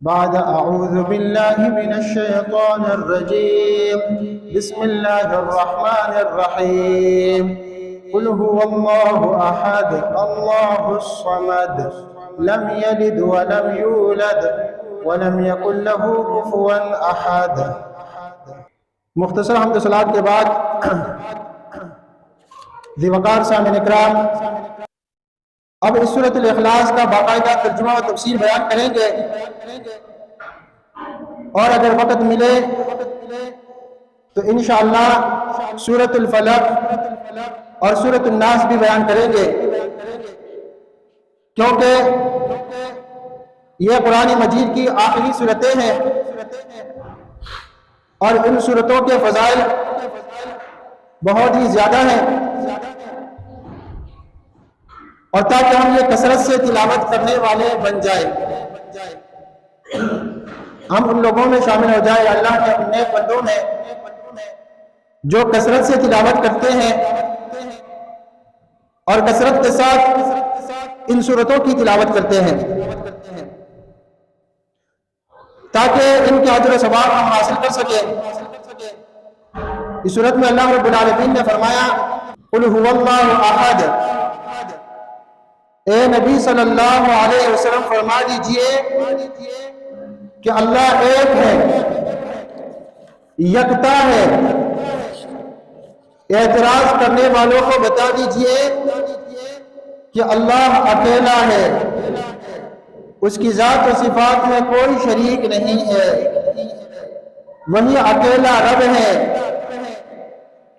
بعد أعوذ بالله من الشيطان الرجيم. بسم الله الرحمن الرحيم. قل هو الله أحد الله الصمد لم يلد ولم يولد ولم يكن له كفوا أحد. مختصر حمد و صلوات کے بعد ذی وقار سامعین اکرام، اب اس سورۃ الاخلاص کا باقاعدہ ترجمہ و تفسیر بیان کریں گے، اور اگر وقت ملے تو انشاءاللہ سورۃ الفلق اور سورۃ الناس بھی بیان کریں گے، کیونکہ یہ قرآن مجید کی آخری سورتیں ہیں اور ان سورتوں کے فضائل بہت ہی زیادہ ہیں، اور تاکہ ہم یہ کثرت سے تلاوت کرنے والے بن جائیں، ہم ان لوگوں میں شامل ہو جائیں اللہ کے اپنے بندوں میں جو کثرت سے تلاوت کرتے ہیں اور کثرت کے ساتھ ان سورتوں کی تلاوت کرتے ہیں، تاکہ ان کے اجر و ثواب ہم حاصل کر سکیں۔ اس سورت میں اللہ رب العالمین نے فرمایا قل هو اللہ احد، اے نبی صلی اللہ علیہ وسلم فرما دیجئے کہ اللہ ایک ہے، یکتا ہے۔ اعتراض کرنے والوں کو بتا دیجئے کہ اللہ اکیلا ہے، اس کی ذات و صفات میں کوئی شریک نہیں ہے، وہی اکیلا رب ہے،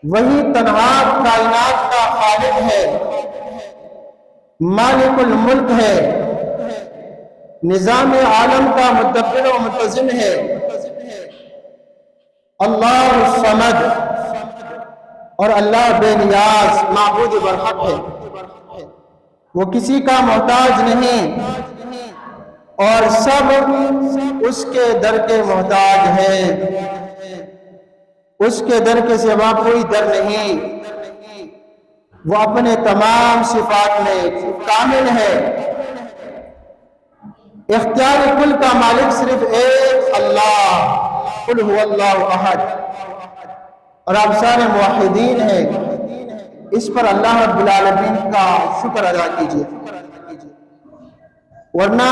وہی تنہا کائنات کا خالق ہے، مالک الملک ہے، نظام عالم کا مدبر و منتظم ہے۔ اللہ الصمد، اور اللہ بے نیاز معبود برحق ہے، وہ کسی کا محتاج نہیں اور سب اس کے در کے محتاج ہیں، اس کے در کے سوا کوئی در نہیں، وہ اپنے تمام صفات میں کامل ہے۔ اختیار کل کا مالک صرف ایک اللہ، قل هو اللہ احد، اور آپ سارے موحدین ہیں، اس پر اللہ رب العالمین کا شکر ادا کیجیے، ورنہ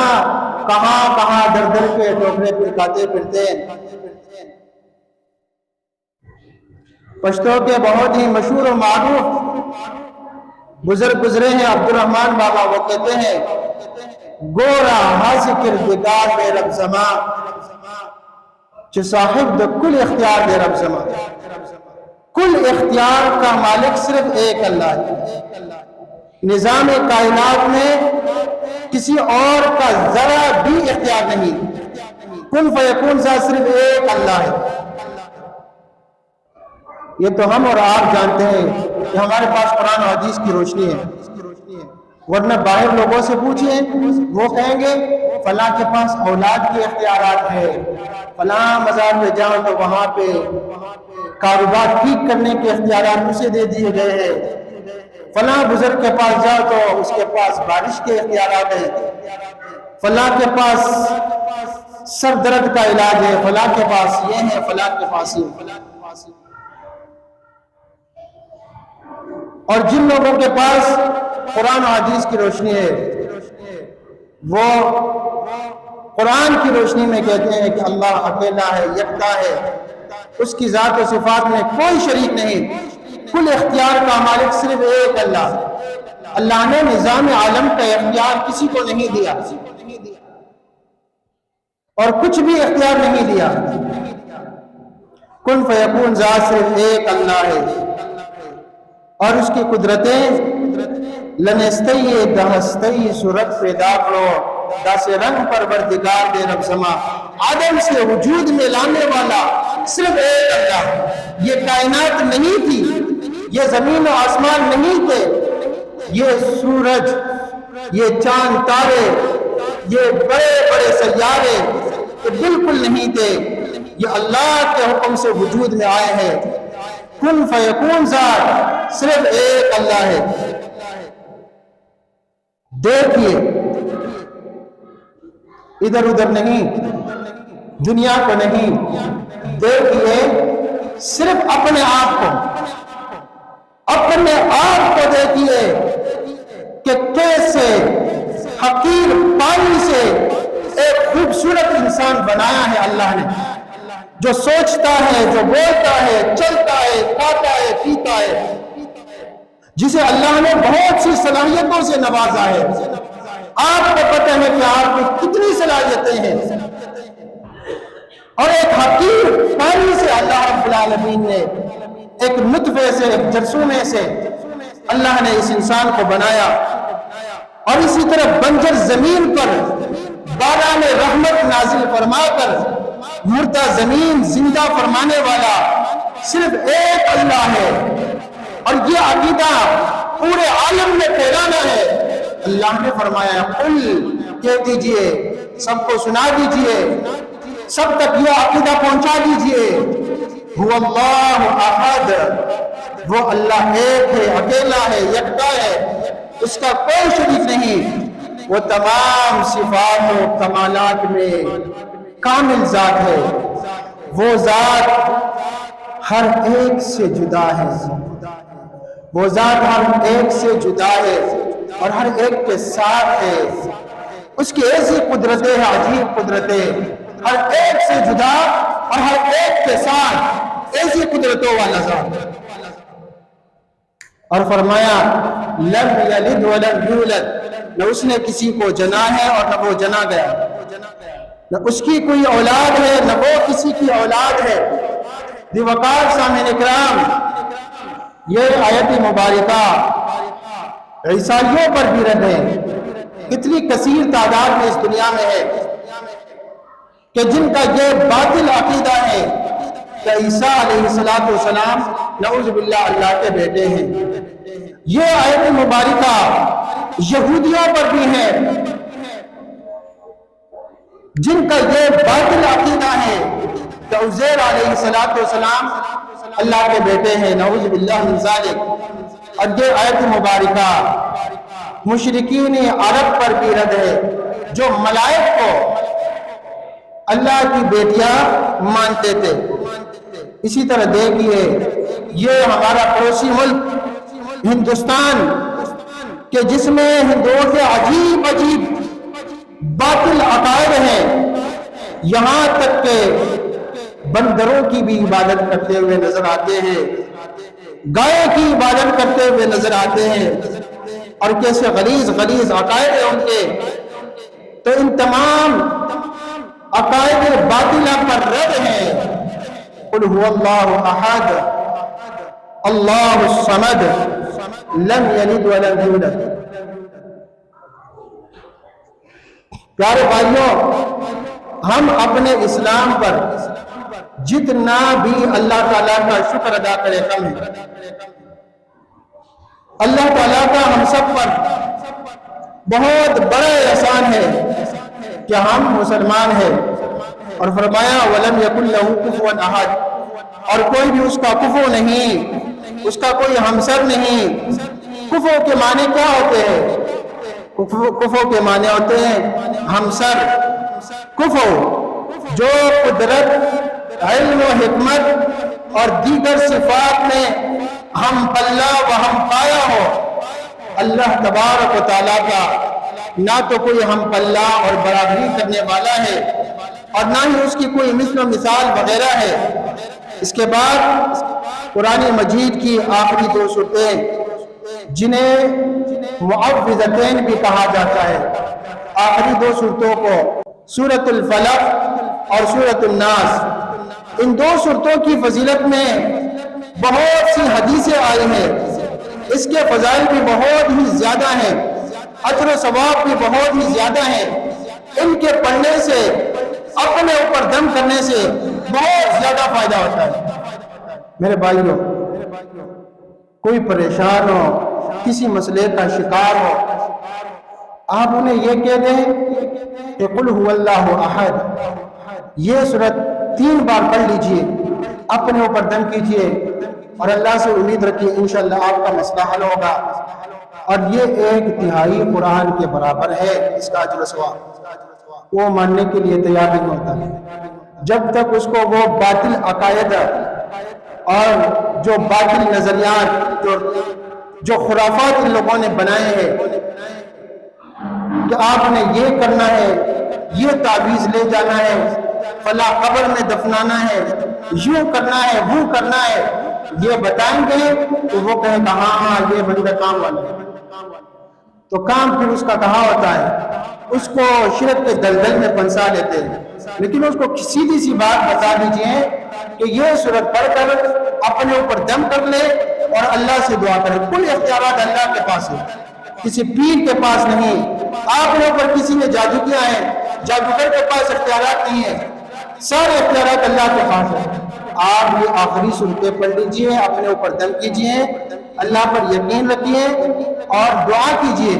کہاں کہاں در در کے ٹوکرے پھرکاتے پھرتے ہیں۔ پشتو کے بہت ہی مشہور و معروف بزرگ گزرے ہیں عبد الرحمن بابا، وہ کہتے ہیں گورا حاصل کردگار بے رب زماں چھ صاحب دا کل اختیار دے رب زماں۔ کل اختیار کا مالک صرف ایک اللہ ہے، نظام کائنات میں کسی اور کا ذرا بھی اختیار نہیں، کن فیکون ذات صرف ایک اللہ ہے۔ یہ تو ہم اور آپ جانتے ہیں کہ ہمارے پاس قرآن و حدیث کی روشنی ہے، ورنہ باہر لوگوں سے پوچھیں، وہ کہیں گے فلاں کے پاس اولاد کے اختیارات ہیں، فلاں مزار میں جاؤ تو وہاں پہ کاروبار ٹھیک کرنے کے اختیارات اسے دے دیے گئے ہیں، فلاں بزرگ کے پاس جاؤ تو اس کے پاس بارش کے اختیارات ہیں، فلاں کے پاس سر درد کا علاج ہے، فلاں کے پاس یہ ہے، فلاں کے پاس یہ۔ اور جن لوگوں کے پاس قرآن و حدیث کی روشنی ہے وہ قرآن کی روشنی میں کہتے ہیں کہ اللہ اکیلا ہے، یکتا ہے، اس کی ذات و صفات میں کوئی شریک نہیں، کل اختیار کا مالک صرف ایک اللہ۔ اللہ نے نظام عالم کا اختیار کسی کو نہیں دیا اور کچھ بھی اختیار نہیں دیا، کن فیکون ذات صرف ایک اللہ ہے، اور اس کی قدرتیں لنستی دہستی صورت پیدا کرو دا سے رنگ پروردگار دے رب زماں، آدم سے وجود میں لانے والا صرف ایک اللہ۔ یہ کائنات نہیں تھی، یہ زمین و آسمان نہیں تھے، یہ سورج، یہ چاند تارے، یہ بڑے بڑے سیارے یہ بالکل نہیں تھے، یہ اللہ کے حکم سے وجود میں آئے ہیں۔ کن فیکون ذات صرف ایک اللہ ہے۔ دیکھیے ادھر ادھر نہیں، دنیا کو نہیں، دیکھیے صرف اپنے آپ کو دیکھیے کہ کیسے حقیر پانی سے ایک خوبصورت انسان بنایا ہے اللہ نے، جو سوچتا ہے، جو بولتا ہے، چلتا ہے، کھاتا ہے، پیتا ہے، جسے اللہ نے بہت سی صلاحیتوں سے نوازا ہے۔ آپ کو پتہ ہے کہ آپ کو کتنی صلاحیتیں ہیں، اور ایک حقیر پانی سے اللہ رب العالمین نے، ایک نطفے سے، ایک جرثومے سے اللہ نے اس انسان کو بنایا، اور اسی طرح بنجر زمین پر باران رحمت نازل فرما کر مردہ زمین زندہ فرمانے والا صرف ایک اللہ ہے، اور یہ عقیدہ پورے عالم میں پھیلانا ہے۔ اللہ نے فرمایا قل، کہہ دیجئے، سب کو سنا دیجئے، سب تک یہ عقیدہ پہنچا دیجئے، هو اللہ احد، وہ اللہ ایک ہے، اکیلا ہے، یکتا ہے، اس کا کوئی شریک نہیں، وہ تمام صفات و کمالات میں کامل ذات ہے، وہ ذات ہر ایک سے جدا ہے، وہ ذات ہر ایک سے جدا ہے اور ہر ایک کے ساتھ ہے، اس کی ایسی قدرتیں ہیں، عجیب قدرتیں، ہر ایک سے جدا اور ہر ایک کے ساتھ ایسی قدرتوں والا ذات۔ اور فرمایا لم یلد ولم یولد، نہ اس نے کسی کو جنا ہے اور نہ وہ جنا گیا، نہ اس کی کوئی اولاد ہے نہ وہ کسی کی اولاد ہے۔ دی وقار سامعین اکرام، یہ آیت مبارکہ عیسائیوں پر بھی رد ہے، اتنی کثیر تعداد میں اس دنیا میں ہے کہ جن کا یہ باطل عقیدہ ہے کہ عیسیٰ علیہ السلام نعوذ باللہ اللہ کے بیٹے ہیں۔ یہ آیت مبارکہ یہودیوں پر بھی ہے، جن کا یہ باطل عقیدہ ہے کہ عزیر علیہ السلام اللہ کے بیٹے ہیں، نعوذ باللہ من ذالک۔ اور یہ آیت مبارکہ مشرکین عرب پر بھی رد ہے، جو ملائک کو اللہ کی بیٹیاں مانتے تھے۔ اسی طرح دیکھیے یہ ہمارا پڑوسی ملک ہندوستان کہ جس میں ہندوؤں کے عجیب عجیب باطل عقائد ہیں، یہاں تک کہ بندروں کی بھی عبادت کرتے ہوئے نظر آتے ہیں، گائے کی عبادت کرتے ہوئے نظر آتے ہیں، اور کیسے غلیظ غلیظ عقائد ہیں ان کے۔ تو ان تمام عقائد باطلہ پر رد ہے۔ قل هو اللہ احد اللہ الصمد لم یلد ولم یولد۔ پیارے بھائیوں، ہم اپنے اسلام پر جتنا بھی اللہ تعالیٰ کا شکر ادا کرے کم ہے۔ اللہ تعالیٰ کا ہم سب پر بہت بڑا احسان ہے کہ ہم مسلمان ہیں، اور فرمایا وَلَمْ يَكُنْ لَهُ كُفُوًا أَحَدٌ، اور کوئی بھی اس کا کفو نہیں، اس کا کوئی ہمسر نہیں۔ کفو کے معنی کیا ہوتے ہیں؟ کفو کے معنی ہوتے ہیں ہمسر۔ کفو جو قدرت، علم و حکمت اور دیگر صفات میں ہم پلہ و ہم پایا ہو، اللہ تبارک و تعالیٰ کا نہ تو کوئی ہم پلہ اور برابری کرنے والا ہے، اور نہ ہی اس کی کوئی مثل و مثال وغیرہ ہے۔ اس کے بعد قرآن مجید کی آخری دو سورتیں جنہیں معوذتین بھی کہا جاتا ہے، آخری دو سورتوں کو سورۃ الفلق اور سورۃ الناس، ان دو سورتوں کی فضیلت میں بہت سی حدیثیں آئی ہیں، اس کے فضائل بھی بہت ہی زیادہ ہیں، اجر و ثواب بھی بہت ہی زیادہ ہیں۔ ان کے پڑھنے سے، اپنے اوپر دم کرنے سے بہت زیادہ فائدہ ہوتا ہے۔ میرے بھائیوں، کوئی پریشان ہو، کسی مسئلے کا شکار ہو، آپ انہیں یہ کہہ دیں کہ قل هو اللہ احد، یہ سورت 3 بار پڑھ لیجئے، اپنے اوپر دم کیجئے، اور اللہ سے امید رکھیے انشاءاللہ آپ کا مسئلہ حل ہوگا، اور یہ 1 تہائی قرآن کے برابر ہے اس کا اجر و ثواب۔ وہ ماننے کے لیے تیار نہیں ہوتا جب تک اس کو وہ باطل عقائد اور جو باطل نظریات جو خرافات ان لوگوں نے بنائے ہیں کہ آپ نے یہ کرنا ہے، یہ تعویذ لے جانا ہے، فلاں قبر میں دفنانا ہے، یوں کرنا ہے، وہ کرنا ہے، یہ بتائیں گے تو وہ کہے گا ہاں یہ بندہ کام والا ہے، تو کام پھر اس کا کہاں ہوتا ہے، اس کو شرک کے دلدل میں پھنسا لیتے ہیں۔ لیکن اس کو سیدھی سی بات بتا دیجئے کہ یہ سورت پڑھ کر اپنے اوپر دم کر لے اور اللہ سے دعا کرے۔ کل اختیارات اللہ کے پاس ہے، کسی پیر کے پاس نہیں۔ آپ نے اوپر کسی نے جادو کیا ہے، جادوگر کے پاس اختیارات نہیں ہے، سارے اختیارات اللہ کے پاس ہے۔ آپ یہ آخری صورتیں پڑھ لیجئے، اپنے اوپر دم کیجئے، اللہ پر یقین رکھیے اور دعا کیجئے۔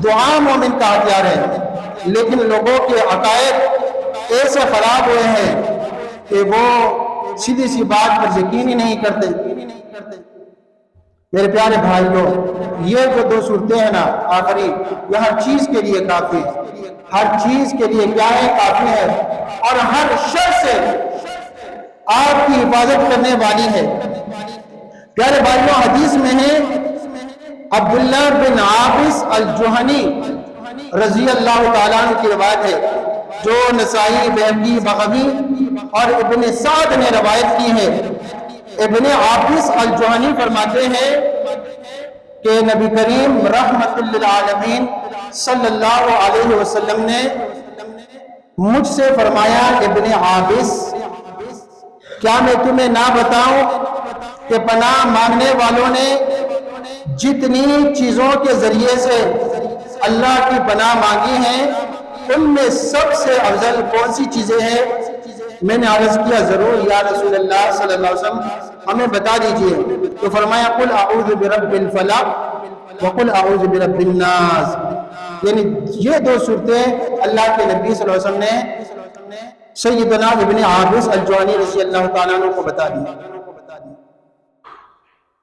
دعا مومن کا ہتھیار ہے، لیکن لوگوں کے عقائد ایسے خراب ہوئے ہیں کہ وہ سیدھی سی بات پر یقین ہی نہیں کرتے۔ میرے پیارے بھائیوں، یہ جو دو صورتیں ہیں نا آخری، یہ ہر چیز کے لیے کافی ہے، ہر چیز کے لیے کیا ہے، کافی ہے، اور ہر شر سے آپ کی حفاظت کرنے والی ہے۔ پیارے بھائیوں، حدیث میں ہے عبداللہ بن عابس الجہنی رضی اللہ تعالیٰ عنہ کی روایت ہے، جو نسائی، بہقی، بغوی اور ابن سعد نے روایت کی ہے۔ ابن عابس الجہنی فرماتے ہیں کہ نبی کریم رحمت للعالمین صلی اللہ علیہ وسلم نے مجھ سے فرمایا، ابن عابس کیا میں تمہیں نہ بتاؤں کہ پناہ مانگنے والوں نے جتنی چیزوں کے ذریعے سے اللہ کی پناہ مانگی ہیں ان میں سب سے افضل کون سی چیزیں ہیں؟ میں نے عرض کیا ضرور یا رسول اللہ صلی اللہ علیہ وسلم ہمیں بتا دیجئے، تو فرمایا قل اعوذ برب الفلق وقل اعوذ برب الناس، یعنی یہ دو صورتیں اللہ کے نبی صلی اللہ علیہ وسلم نے سیدنا ابن عابس الجہنی رضی اللہ تعالیٰ عنہ کو بتا دی۔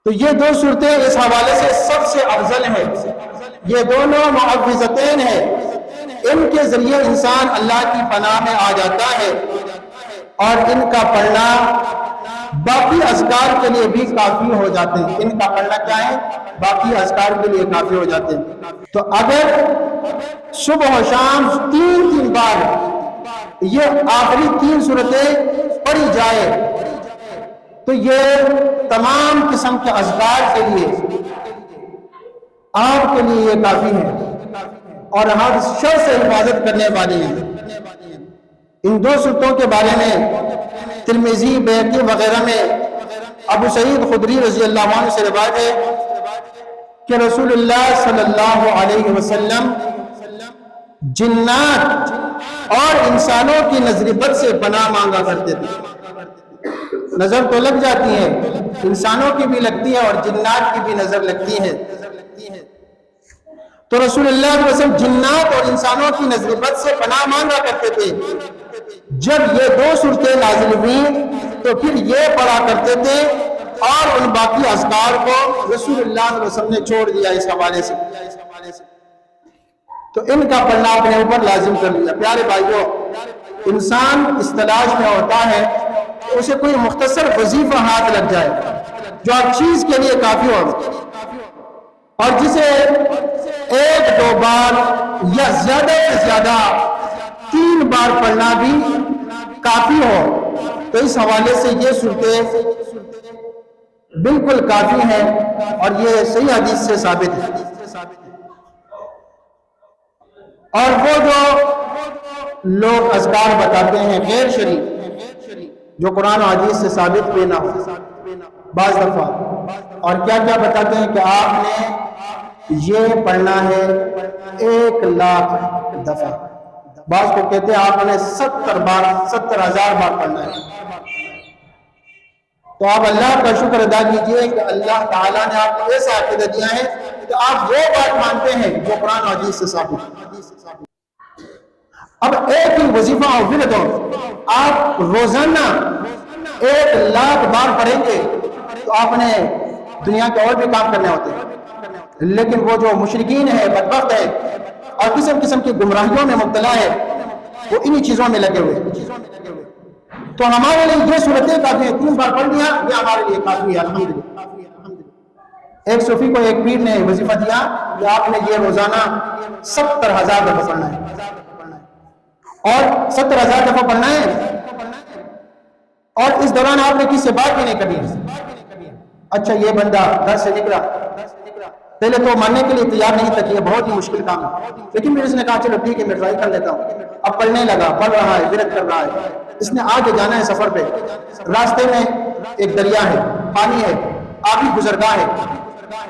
تو یہ دو صورتیں اس حوالے سے سب سے افضل ہیں، یہ دونوں معوذتین ہیں، ان کے ذریعے انسان اللہ کی پناہ میں آ جاتا ہے، اور ان کا پڑھنا باقی اذکار کے لیے بھی کافی ہو جاتے ہیں۔ ان کا پڑھنا کیا ہے؟ باقی اذکار کے لیے کافی ہو جاتے ہیں۔ تو اگر صبح و شام تین بار یہ آخری تین صورتیں پڑھی جائے تو یہ تمام قسم کے اذکار کے لیے آپ کے لیے یہ کافی ہے اور ہر شر سے حفاظت کرنے والی ہیں۔ ان دو صورتوں کے بارے میں ترمذی، بیہقی وغیرہ میں ابو سعید خدری رضی اللہ عنہ سے روایت ہے کہ رسول اللہ صلی اللہ علیہ وسلم جنات اور انسانوں کی نظر بد سے پناہ مانگا کرتے تھے۔ نظر تو لگ جاتی ہے، انسانوں کی بھی لگتی ہے اور جنات کی بھی نظر لگتی ہے، تو رسول اللہ صلی اللہ علیہ وسلم جنات اور انسانوں کی نظر بد سے پناہ مانگا کرتے تھے۔ جب یہ دو صورتیں نازل ہوئیں تو پھر یہ پڑھا کرتے تھے اور ان باقی اذکار کو رسول اللہ صلی اللہ علیہ وسلم نے چھوڑ دیا اس حوالے سے، تو ان کا پڑھنا اپنے اوپر لازم کر لیا۔ پیارے بھائیوں، انسان اس تلاش میں ہوتا ہے کہ اسے کوئی مختصر وظیفہ ہاتھ لگ جائے جو ہر چیز کے لیے کافی ہو، اور جسے ایک دو بار یا زیادہ سے زیادہ 3 بار پڑھنا بھی کافی ہو۔ تو اس حوالے سے یہ صورتیں بالکل کافی ہیں اور یہ صحیح حدیث سے ثابت ہے۔ اور وہ جو لوگ اذکار بتاتے ہیں غیر شریف، جو قرآن و حدیث سے ثابت بھی نہ ہو، بعض دفعہ اور کیا کیا بتاتے ہیں کہ آپ نے یہ پڑھنا ہے 1,00,000 دفعہ، بعض کو کہتے ہیں آپ نے 70,000 بار پڑھنا ہے۔ تو آپ اللہ کا شکر ادا کیجئے کہ اللہ تعالیٰ نے آپ کو ایسا عقیدہ دیا ہے کہ آپ وہ بات مانتے ہیں جو قرآن و حدیث سے ثابت ہے۔ اب ایک ہی وظیفہ اور ورد ہو، آپ روزانہ 1,00,000 بار پڑھیں گے تو آپ نے دنیا کے اور بھی کام کرنے ہوتے ہیں، لیکن وہ جو مشرکین ہیں، بدبخت ہے اور قسم قسم کی گمراہیوں میں مبتلا ہے، وہ انہی چیزوں میں لگے ہوئے. تو ہمارے لیے یہ صورتیں کافی ہیں. 3 بار پڑھ لیا یہ ہمارے لیے کافی ہے الحمدللہ. ایک صوفی کو ایک پیر نے وظیفہ دیا کہ آپ نے یہ روزانہ 70,000 دفعہ پڑھنا ہے اور 70,000 دفعہ پڑھنا ہے اور اس دوران آپ نے کسی سے بات بھی نہیں کرنی. اچھا یہ بندہ گھر سے نکلا, پہلے تو ماننے کے لیے تیار نہیں تھا کہ یہ بہت ہی مشکل کام ہے, لیکن پھر اس نے کہا چلو ٹھیک ہے میں ٹرائی کر لیتا ہوں. اب پڑھنے لگا, پڑھ رہا ہے, ورد کر رہا ہے. اس نے آگے جانا ہے سفر پہ, راستے میں ایک دریا ہے, پانی ہے, آبی گزرگاہ ہے.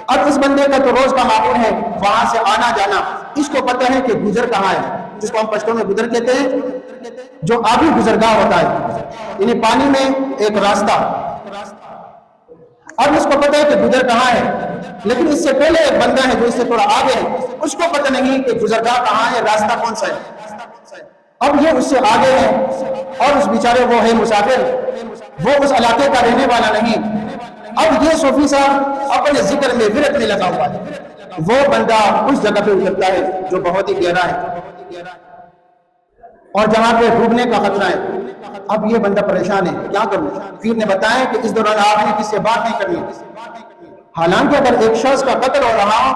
اب اس بندے کا تو روز کا معمول ہے وہاں سے آنا جانا. اس کو پتہ ہے کہ گزر کہاں ہے, جس کو ہم پشتو میں گزر کہتے ہیں, جو آبی گزرگاہ ہوتا ہے یعنی پانی میں ایک راستہ. اب اس کو پتہ ہے کہ گزر کہاں ہے, لیکن اس سے پہلے ایک بندہ ہے جو اس سے تھوڑا آگے ہے, اس کو پتہ نہیں کہ گزرگاہ کہاں ہے, راستہ کون سا ہے. اب یہ اس سے آگے ہے اور اس بیچارے وہ ہے مسافر, وہ اس علاقے کا رہنے والا نہیں. اب یہ صوفی صاحب اپنے ذکر میں ورد میں لگا ہوا ہے. وہ بندہ اس جگہ پہ اترتا ہے جو بہت ہی گہرا ہے اور جہاں پہ ڈوبنے کا خطرہ ہے. اب یہ بندہ پریشان ہے, کیا کروں. پیر نے بتایا کہ اس دوران آپ نے کسی سے بات نہیں کرنی. حالانکہ اگر ایک شخص کا قتل ہو رہا ہو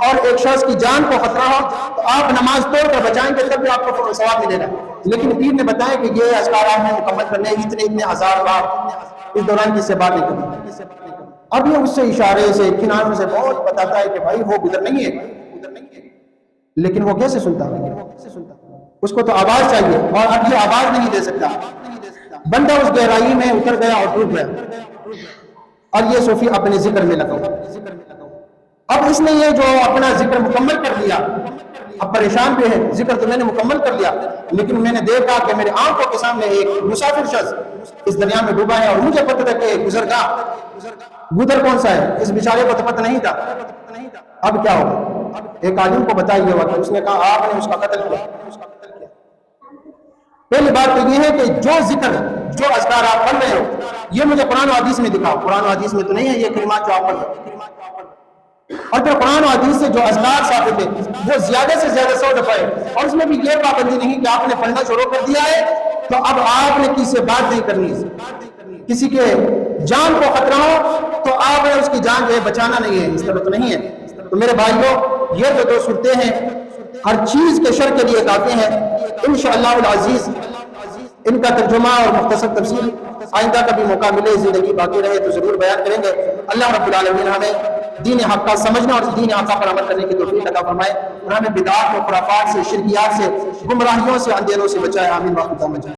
اور ایک شخص کی جان کو خطرہ ہو تو آپ نماز توڑ کر بچائیں گے تب بھی آپ کو ثواب ملے گا. لیکن پیر نے بتایا کہ یہ اذکار آپ نے مکمل کرنے اتنے ہزار بار, اس دوران کسی سے بات نہیں کرنی. اب یہ اس سے اشارے سے کناروں سے بہت بتاتا ہے کہ بھائی وہ گزر نہیں ہے, لیکن وہ کیسے سنتا ہے, اس کو تو آواز چاہیے اور اب یہ آواز نہیں دے سکتا. بندہ اس گہرائی میں اتر گیا اور ڈوب گیا اور یہ صوفی اپنے ذکر میں لگا. اب اس نے یہ جو اپنا ذکر مکمل کر لیا, اب پریشان بھی ہے, ذکر تو میں نے مکمل کر لیا, لیکن میں نے دیکھا کہ میرے آنکھوں کے سامنے ایک مسافر شخص اس دریا میں ڈوبا ہے اور مجھے پتہ تھا کہ گزر کون سا ہے, اس بیچارے کو تو پتہ نہیں تھا. اب کیا ہوگا. ایک عالم کو بتایا ہوا کہ اس نے کہا آپ نے اس کا قتل کیا. پہلی بات تو یہ ہے کہ جو ذکر جو اذکار آپ پڑھ رہے ہو یہ مجھے قرآن و حدیث میں دکھاؤ. قرآن و حدیث میں تو نہیں ہے یہ کلمات جو آپ پڑھ رہے ہو. اور پھر قرآن و حدیث سے جو اذکار ثابت ہے وہ زیادہ سے زیادہ 100 دفعہ ہے, اور اس میں بھی یہ پابندی نہیں کہ آپ نے پڑھنا شروع کر دیا ہے تو اب آپ نے کسی سے بات نہیں کرنی. کسی کے جان کو خطرہ ہو تو آپ نے اس کی جان جو ہے بچانا نہیں ہے, اس طرح تو نہیں ہے. تو میرے بھائیوں یہ جو 2 صورتیں ہیں ہر چیز کے شر کے لیے کافی ہیں. انشاءاللہ العزیز ان کا ترجمہ اور مختصر تفصیل آئندہ کبھی موقع ملے, زندگی باقی رہے تو ضرور بیان کریں گے. اللہ رب العالمین ہمیں دین حق کا سمجھنا اور دین حق پر عمل کرنے کی توفیق عطا فرمائے اور ہمیں بدعات و خرافات سے, شرکیات سے, گمراہیوں سے, اندھیروں سے بچائے. آمین.